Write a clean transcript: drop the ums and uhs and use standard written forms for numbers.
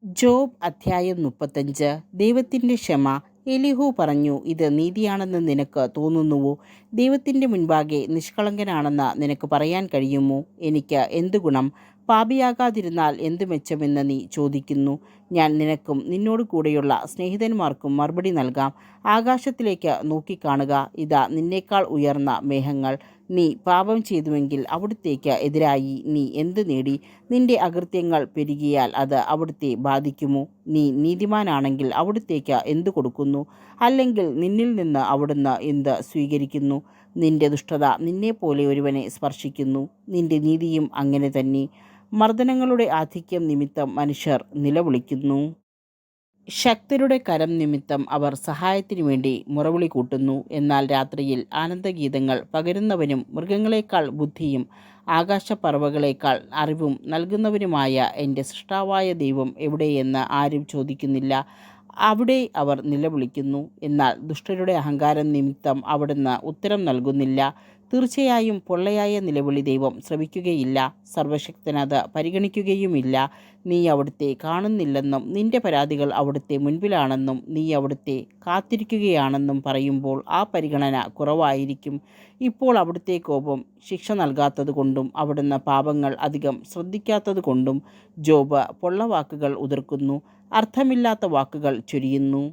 Job അധ്യായം 35. ദൈവത്തിൻ്റെ ക്ഷമ. എലീഹു പറഞ്ഞു, ഇത് നീതിയാണെന്ന് നിനക്ക് തോന്നുന്നുവോ? ദൈവത്തിൻ്റെ മുൻപാകെ നിഷ്കളങ്കനാണെന്ന് നിനക്ക് പറയാൻ കഴിയുമോ? എനിക്ക് എന്ത് ഗുണം? പാപിയാകാതിരുന്നാൽ എന്തു മെച്ചമെന്ന് നീ ചോദിക്കുന്നു. ഞാൻ നിനക്കും നിന്നോട് കൂടെയുള്ള സ്നേഹിതന്മാർക്കും മറുപടി നൽകാം. ആകാശത്തിലേക്ക് നോക്കിക്കാണുക, ഇതാ നിന്നേക്കാൾ ഉയർന്ന മേഘങ്ങൾ. നീ പാപം ചെയ്തുവെങ്കിൽ അവിടുത്തേക്ക് എതിരായി നീ എന്ത് നേടി? നിന്റെ അകൃത്യങ്ങൾ പെരുകിയാൽ അത് അവിടുത്തെ ബാധിക്കുമോ? നീ നീതിമാനാണെങ്കിൽ അവിടുത്തേക്ക് എന്തു കൊടുക്കുന്നു? അല്ലെങ്കിൽ നിന്നിൽ നിന്ന് അവിടുന്ന് എന്ത് സ്വീകരിക്കുന്നു? നിന്റെ ദുഷ്ടത നിന്നെപ്പോലെ ഒരുവനെ സ്പർശിക്കുന്നു, നിന്റെ നീതിയും അങ്ങനെ തന്നെ. മർദ്ദനങ്ങളുടെ ആധിക്യം നിമിത്തം മനുഷ്യർ നിലവിളിക്കുന്നു. ശക്തരുടെ കരം നിമിത്തം അവർ സഹായത്തിനു വേണ്ടി മുറവിളി കൂട്ടുന്നു. എന്നാൽ രാത്രിയിൽ ആനന്ദഗീതങ്ങൾ പകരുന്നവനും മൃഗങ്ങളെക്കാൾ ബുദ്ധിയും ആകാശപ്പറവകളേക്കാൾ അറിവും നൽകുന്നവനുമായ എൻ്റെ സൃഷ്ടാവായ ദൈവം എവിടെയെന്ന് ആരും ചോദിക്കുന്നില്ല. അവിടെ അവർ നിലവിളിക്കുന്നു, എന്നാൽ ദുഷ്ടരുടെ അഹങ്കാരം നിമിത്തം അവിടുന്ന് ഉത്തരം നൽകുന്നില്ല. തീർച്ചയായും പൊള്ളയായ നിലവിളി ദൈവം ശ്രവിക്കുകയില്ല, സർവശക്തനത് പരിഗണിക്കുകയുമില്ല. നീ അവിടുത്തെ കാണുന്നില്ലെന്നും നിന്റെ പരാതികൾ അവിടുത്തെ മുൻപിലാണെന്നും നീ അവിടുത്തെ കാത്തിരിക്കുകയാണെന്നും പറയുമ്പോൾ ആ പരിഗണന കുറവായിരിക്കും. ഇപ്പോൾ അവിടുത്തെ കോപം ശിക്ഷ നൽകാത്തതുകൊണ്ടും അവിടുന്ന് പാപങ്ങൾ അധികം ശ്രദ്ധിക്കാത്തതുകൊണ്ടും ജോബ് പൊള്ളവാക്കുകൾ ഉതിർക്കുന്നു, അർത്ഥമില്ലാത്ത വാക്കുകൾ ചൊരിയുന്നു.